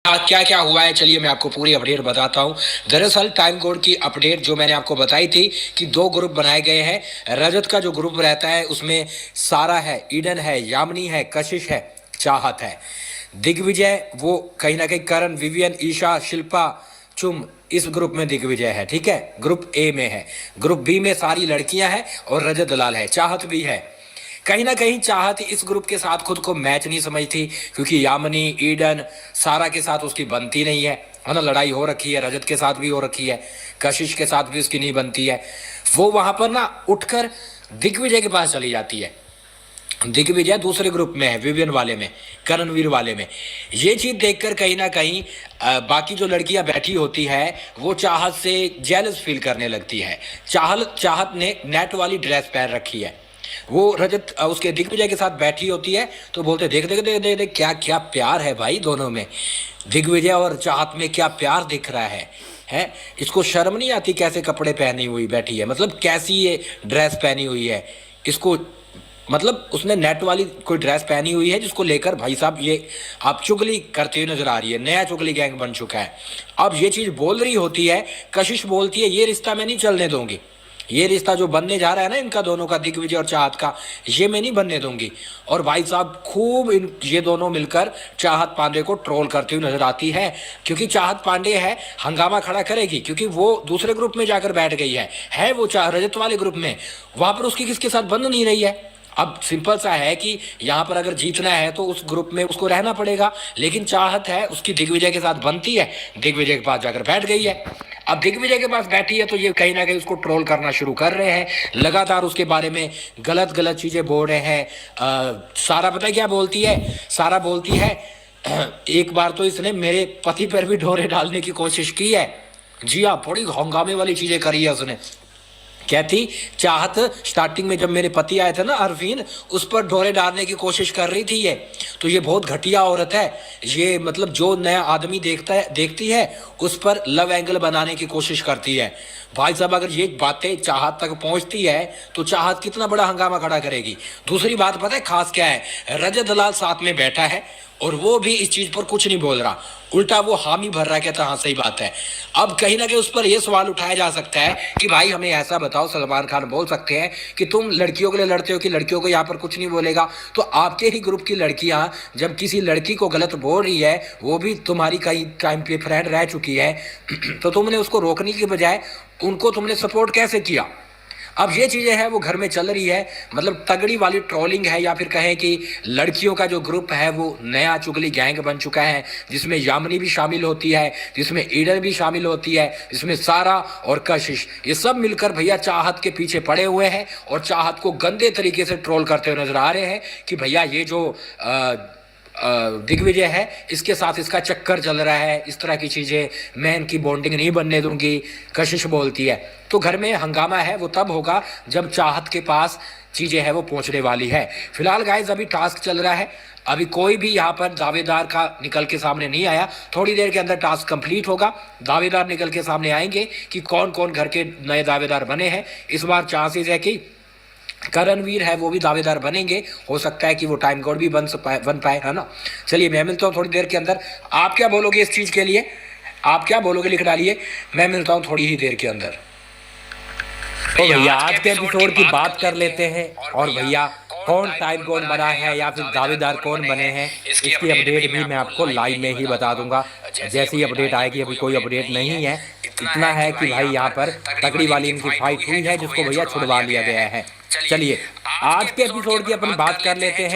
क्या क्या हुआ है, चलिए मैं आपको पूरी अपडेट बताता हूँ। दरअसल टाइम कोड की अपडेट जो मैंने आपको बताई थी कि दो ग्रुप बनाए गए हैं। रजत का जो ग्रुप रहता है उसमें सारा है, ईडन है, यामिनी है, कशिश है, चाहत है। दिग्विजय वो कहीं ना कहीं करण, विवियन, ईशा, शिल्पा, चुम, इस ग्रुप में दिग्विजय है। ठीक है, ग्रुप ए में है। ग्रुप बी में सारी लड़कियां हैं और रजत दलाल है, चाहत भी है। कहीं ना कहीं चाहत इस ग्रुप के साथ खुद को मैच नहीं समझती, क्योंकि यामिनी, ईडन, सारा के साथ उसकी बनती नहीं है ना। लड़ाई हो रखी है, रजत के साथ भी हो रखी है, कशिश के साथ भी उसकी नहीं बनती है। वो वहां पर ना उठकर दिग्विजय के पास चली जाती है। दिग्विजय दूसरे ग्रुप में है, विवियन वाले में, करणवीर वाले में। ये चीज देखकर कहीं ना कहीं बाकी जो लड़कियां बैठी होती है वो चाहत से जेलस फील करने लगती है। चाहत ने नेट वाली ड्रेस पहन रखी है। वो रजत उसके दिग्विजय के साथ बैठी होती है तो बोलते देख देख देख देख देख क्या क्या प्यार है भाई दोनों में, दिग्विजय और चाहत में क्या प्यार दिख रहा है। इसको शर्म नहीं आती कैसे कपड़े पहनी हुई बैठी है, मतलब कैसी ये ड्रेस पहनी हुई है इसको। मतलब उसने नेट वाली कोई ड्रेस पहनी हुई है जिसको लेकर भाई साहब ये आप चुगली करते हुए नजर आ रही है। नया चुगली गैंग बन चुका है। अब ये चीज बोल रही होती है, कशिश बोलती है ये रिश्ता मैं नहीं चलने दूंगी, ये रिश्ता जो बनने जा रहा है ना इनका दोनों का, दिग्विजय और चाहत का, ये मैं नहीं बनने दूंगी। और भाई साहब खूब ये दोनों मिलकर चाहत पांडे को ट्रोल करती हुई नजर आती है, क्योंकि चाहत पांडे है हंगामा खड़ा करेगी, क्योंकि वो दूसरे ग्रुप में जाकर बैठ गई है वो रजत वाले ग्रुप में, वहां पर उसकी किसके साथ बन नहीं रही है। अब सिंपल सा है कि यहाँ पर अगर जीतना है तो उस ग्रुप में उसको रहना पड़ेगा, लेकिन चाहत है उसकी दिग्विजय के साथ बनती है, दिग्विजय के पास जाकर बैठ गई है। अब दिग्विजय के पास बैठी है तो ये कहीं ना कहीं उसको ट्रोल करना शुरू कर रहे हैं, लगातार उसके बारे में गलत गलत चीजें बोल रहे हैं। सारा पता है क्या बोलती है, सारा बोलती है एक बार तो इसने मेरे पति पर भी ढोरे डालने की कोशिश की है। जी हाँ, बड़ी हंगामे वाली चीजें करी है उसने। कहती चाहत स्टार्टिंग में जब मेरे पति आए थे ना अरफीन, उस पर ढोरे डालने की कोशिश कर रही थी ये, तो ये बहुत घटिया औरत है ये, मतलब जो नया आदमी देखती है उस पर लव एंगल बनाने की कोशिश करती है। भाई साहब अगर ये बातें चाहत तक पहुंचती है तो चाहत कितना बड़ा हंगामा खड़ा करेगी। दूसरी बात पता है खास क्या है, रजत दलाल साथ में बैठा है और वो भी इस चीज पर कुछ नहीं बोल रहा, उल्टा वो हामी भर रहा है, कहता हाँ सही बात है। अब कहीं ना कहीं उस पर यह सवाल उठाया जा सकता है कि भाई हमें ऐसा बताओ, सलमान खान बोल सकते हैं कि तुम लड़कियों के लिए लड़ते हो कि लड़कियों को यहाँ पर कुछ नहीं बोलेगा, तो आपके ही ग्रुप की लड़कियां जब किसी लड़की को गलत बोल रही है, वो भी तुम्हारी कई टाइम पे फ्रेंड रह चुकी है तो तुमने उसको रोकने की बजाय उनको तुमने सपोर्ट कैसे किया। अब ये चीजें हैं वो घर में चल रही है, मतलब तगड़ी वाली ट्रोलिंग है, या फिर कहें कि लड़कियों का जो ग्रुप है वो नया चुगली गैंग बन चुका है, जिसमें यामिनी भी शामिल होती है, जिसमें ईडन भी शामिल होती है, जिसमें सारा और कशिश, ये सब मिलकर भैया चाहत के पीछे पड़े हुए हैं और चाहत को गंदे तरीके से ट्रोल करते हुए नजर आ रहे हैं कि भैया ये जो दिग्विजय है इसके साथ इसका चक्कर चल रहा है, इस तरह की चीजें, मैं इनकी बॉन्डिंग नहीं बनने दूंगी, कशिश बोलती है। तो घर में हंगामा है वो तब होगा जब चाहत के पास चीजें है वो पहुंचने वाली है। फिलहाल गाइस अभी टास्क चल रहा है, अभी कोई भी यहाँ पर दावेदार का निकल के सामने नहीं आया, थोड़ी देर के अंदर टास्क कंप्लीट होगा, दावेदार निकल के सामने आएंगे कि कौन कौन घर के नए दावेदार बने हैं। इस बार चांसेस है कि करणवीर है वो भी दावेदार बनेंगे, हो सकता है कि वो टाइम कोड भी बन पाए, है ना। चलिए मैं मिलता हूँ थोड़ी देर के अंदर, आप क्या बोलोगे इस चीज के लिए, आप क्या बोलोगे लिख डालिए, मैं मिलता हूँ थोड़ी ही देर के अंदर। तो भैया आज के एपिसोड की बात कर लेते हैं, और भैया कौन टाइम कौन बना है या फिर दावेदार कौन बने हैं इसकी अपडेट भी मैं आपको लाइव में ही बता दूंगा जैसी अपडेट आएगी। अभी कोई अपडेट नहीं है, इतना है कि भाई यहाँ पर तगड़ी वाली इनकी फाइट हुई है जिसको भैया छुड़वा लिया गया है। चलिए आज के एपिसोड की अपन बात कर लेते हैं।